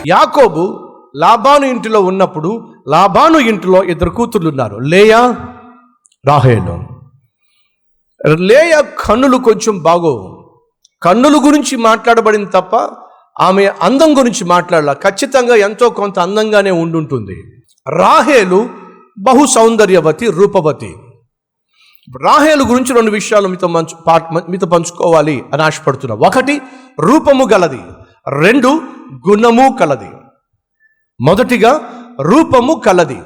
యాకోబు లాబాను ఇంటిలో ఉన్నప్పుడు లాబాను ఇంటిలో ఇద్దరు కూతుర్లు ఉన్నారు, లేయా, రాహేలు. లేయా కన్నులు కొంచెం బాగోవు. కన్నుల గురించి మాట్లాడబడింది తప్ప ఆమె అందం గురించి మాట్లాడాల. ఖచ్చితంగా ఎంతో కొంత అందంగానే ఉండుంటుంది. రాహేలు బహు సౌందర్యవతి, రూపవతి. రాహేలు గురించి రెండు విషయాలు మీతో పంచుకోవాలి అని ఆశపడుతున్నా. ఒకటి, రూపము గలది. రెండు, గుణము కలది. మొదటిగా రూపము కలది.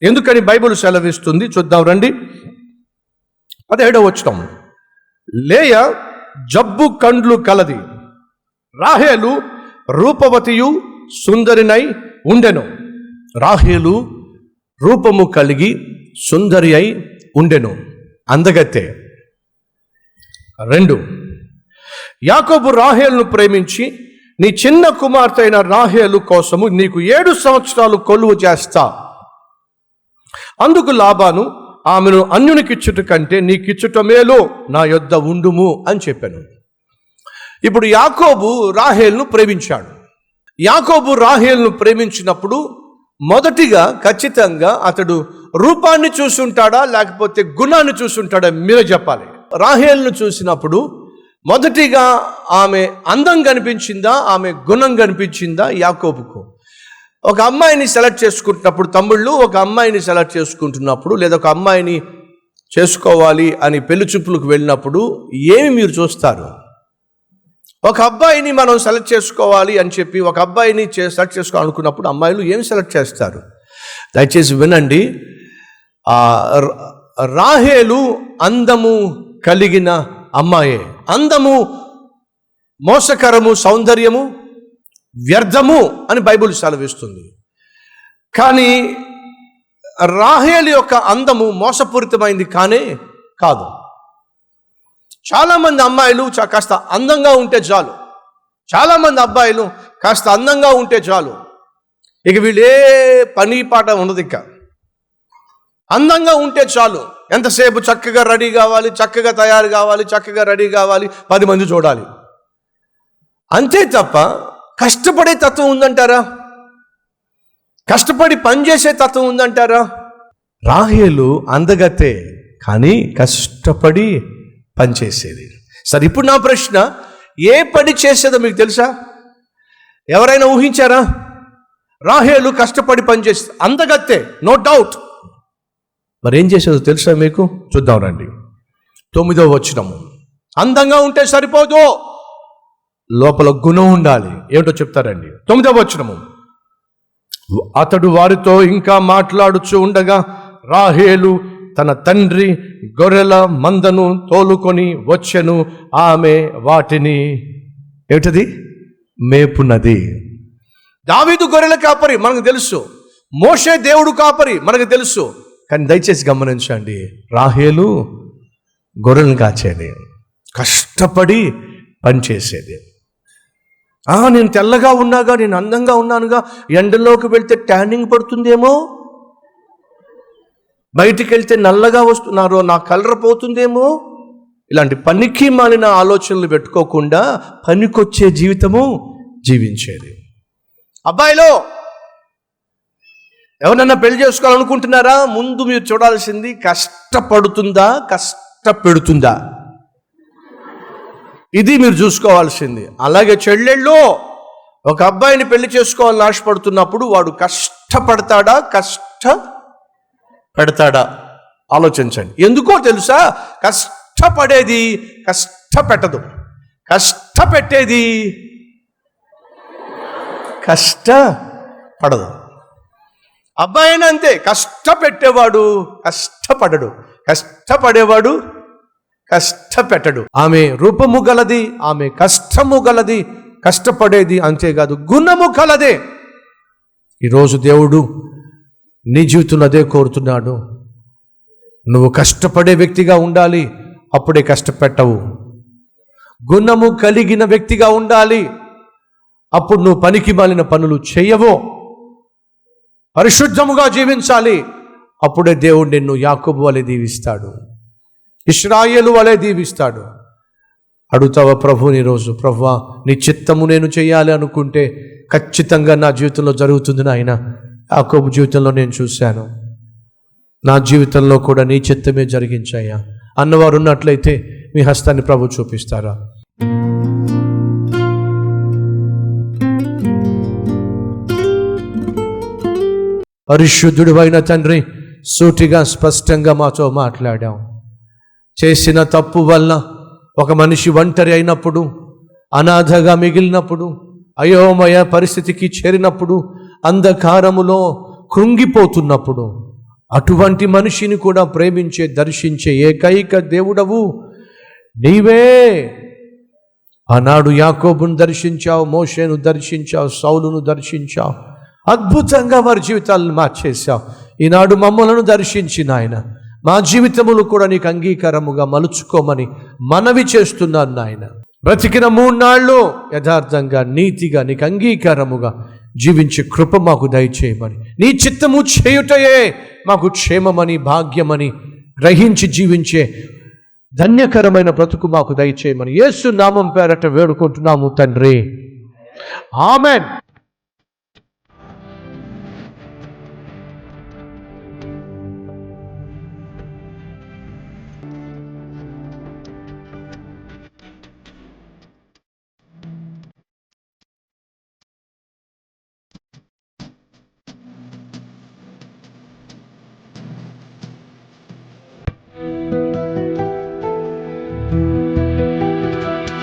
ఎందుకని బైబిల్ సెలవిస్తుంది చూద్దాం రండి. 17వ వచనం, లేయా జబ్బు కండ్లు కలది, రాహేలు రూపవతియు సుందరినై ఉండెను. రాహేలు రూపము కలిగి సుందరి అయి ఉండెను, అందగత్తె. 2, యాకోబు రాహేలును ప్రేమించి, నీ చిన్న కుమార్తె అయిన రాహేలు కోసము నీకు 7 సంవత్సరాలు కొలువు చేస్తా. అందుకు లాబాను, ఆమెను అన్యునికిచ్చుట కంటే నీకిచ్చుట మేలు, నా యొద్ద ఉండుము అని చెప్పాను. ఇప్పుడు యాకోబు రాహేలును ప్రేమించాడు. యాకోబు రాహేలును ప్రేమించినప్పుడు మొదటిగా ఖచ్చితంగా అతడు రూపాన్ని చూసుంటాడా లేకపోతే గుణాన్ని చూసుంటాడా మీరే చెప్పాలి. రాహేలును చూసినప్పుడు మొదటిగా ఆమె అందం కనిపించిందా, ఆమె గుణం కనిపించిందా యాకోబుకు? ఒక అమ్మాయిని సెలెక్ట్ చేసుకుంటున్నప్పుడు, తమ్ముళ్ళు ఒక అమ్మాయిని సెలెక్ట్ చేసుకుంటున్నప్పుడు లేదా ఒక అమ్మాయిని చేసుకోవాలి అని పెళ్లి చూపులకు వెళ్ళినప్పుడు ఏమి మీరు చూస్తారు? ఒక అబ్బాయిని మనం సెలెక్ట్ చేసుకోవాలి అని చెప్పి ఒక అబ్బాయిని సెలెక్ట్ చేసుకోవాలనుకున్నప్పుడు అమ్మాయిలు ఏమి సెలెక్ట్ చేస్తారు? దయచేసి వినండి. రాహేలు అందము కలిగిన అమ్మాయే. అందము మోసకరము, సౌందర్యము వ్యర్థము అని బైబిల్ సెలవిస్తుంది. కానీ రాహేలు యొక్క అందము మోసపూరితమైంది కానే కాదు. చాలామంది అమ్మాయిలు కాస్త అందంగా ఉంటే చాలు, చాలామంది అబ్బాయిలు కాస్త అందంగా ఉంటే చాలు, ఇక వీళ్ళు ఏ పని పాట ఉండదు. ఇక అందంగా ఉంటే చాలు, ఎంతసేపు చక్కగా రెడీ కావాలి, చక్కగా తయారు కావాలి, చక్కగా రెడీ కావాలి, 10 మంది చూడాలి, అంతే తప్ప కష్టపడే తత్వం ఉందంటారా? కష్టపడి పనిచేసే తత్వం ఉందంటారా? రాహేలు అందగతే కానీ కష్టపడి పనిచేసేది. సరే, ఇప్పుడు నా ప్రశ్న, ఏ పని చేసేదో మీకు తెలుసా? ఎవరైనా ఊహించారా? రాహేలు కష్టపడి పనిచేసేది, అందగతే, నో డౌట్. మరి ఏం చేసేదో తెలుసా మీకు? చూద్దాం రండి. 9వ వచనము, అందంగా ఉంటే సరిపోదు, లోపల గుణం ఉండాలి. ఏమిటో చెప్తారండి. 9వ వచనము, అతడు వారితో ఇంకా మాట్లాడుచూ ఉండగా రాహేలు తన తండ్రి గొర్రెల మందను తోలుకొని వచ్చెను. ఆమె వాటిని ఏమిటది? మేపునది. దావీదు గొర్రెల కాపరి మనకు తెలుసు, మోషే దేవుడు కాపరి మనకు తెలుసు. కానీ దయచేసి గమనించండి, రాహేలు గొర్రెలను కాచేది, కష్టపడి పనిచేసేది. నేను తెల్లగా ఉన్నాగా, నేను అందంగా ఉన్నానుగా, ఎండలోకి వెళ్తే ట్యానింగ్ పడుతుందేమో, బయటికి వెళ్తే నల్లగా వస్తున్నారు, నా కలర్ పోతుందేమో, ఇలాంటి పనికి మాలిన ఆలోచనలు పెట్టుకోకుండా పనికొచ్చే జీవితము జీవించేది. అబ్బాయిలో ఎవరన్నా పెళ్లి చేసుకోవాలనుకుంటున్నారా? ముందు మీరు చూడాల్సింది కష్టపడుతుందా, కష్టపెడుతుందా, ఇది మీరు చూసుకోవాల్సింది. అలాగే చెల్లెళ్ళు ఒక అబ్బాయిని పెళ్లి చేసుకోవాలని ఆశపడుతున్నప్పుడు వాడు కష్టపడతాడా, కష్టపెడతాడా ఆలోచించండి. ఎందుకో తెలుసా? కష్టపడేది కష్టపెట్టదు, కష్టపెట్టేది కష్టపడదు. అబ్బాయినా అంతే, కష్టపెట్టేవాడు కష్టపడడు, కష్టపడేవాడు కష్టపెట్టడు. ఆమె రూపము గలది, ఆమె కష్టము గలది, కష్టపడేది, అంతేకాదు గుణము కలదే. ఈరోజు దేవుడు నీ జీవితంలో అదే కోరుతున్నాడు. నువ్వు కష్టపడే వ్యక్తిగా ఉండాలి, అప్పుడే కష్టపెట్టవు. గుణము కలిగిన వ్యక్తిగా ఉండాలి, అప్పుడు నువ్వు పనికి మాలిన పనులు చేయవు. పరిశుద్ధముగా జీవించాలి, అప్పుడే దేవుడు నిన్ను యాకోబు వలె దీవిస్తాడు, ఇశ్రాయేలు వలె దీవిస్తాడు. అడుగుతావా ప్రభువుని ఈరోజు? ప్రభువా, నీ చిత్తము నేను చేయాలి అనుకుంటే ఖచ్చితంగా నా జీవితంలో జరుగుతుంది నాయన. యాకోబు జీవితంలో నేను చూశాను, నా జీవితంలో కూడా నీ చిత్తమే జరిగించాయా అన్నవారు ఉన్నట్లయితే మీ హస్తాన్ని ప్రభు చూపిస్తారా? పరిశుద్ధుడు అయిన తండ్రి, సూటిగా స్పష్టంగా మాతో మాట్లాడాం. చేసిన తప్పు వల్ల ఒక మనిషి ఒంటరి అయినప్పుడు, అనాథగా మిగిలినప్పుడు, అయోమయ పరిస్థితికి చేరినప్పుడు, అంధకారములో కృంగిపోతున్నప్పుడు, అటువంటి మనిషిని కూడా ప్రేమించే, దర్శించే ఏకైక దేవుడవు నీవే. ఆనాడు యాకోబును దర్శించావు, మోషేను దర్శించావు, సౌలును దర్శించావు, అద్భుతంగా వారి జీవితాలను మార్చేశావు. ఈనాడు మమ్మలను దర్శించిన ఆయన మా జీవితములు కూడా నీకు అంగీకారముగా మలుచుకోమని మనవి చేస్తున్నాను నాయన. బ్రతికిన 3 నాళ్ళు యథార్థంగా, నీతిగా, నీకు అంగీకారముగా జీవించే కృప మాకు దయచేయమని, నీ చిత్తము చేయుటయే మాకు క్షేమమని, భాగ్యమని గ్రహించి జీవించే ధన్యకరమైన బ్రతుకు మాకు దయచేయమని యేసు నామం పేరట వేడుకుంటున్నాము తండ్రి. ఆమెన్.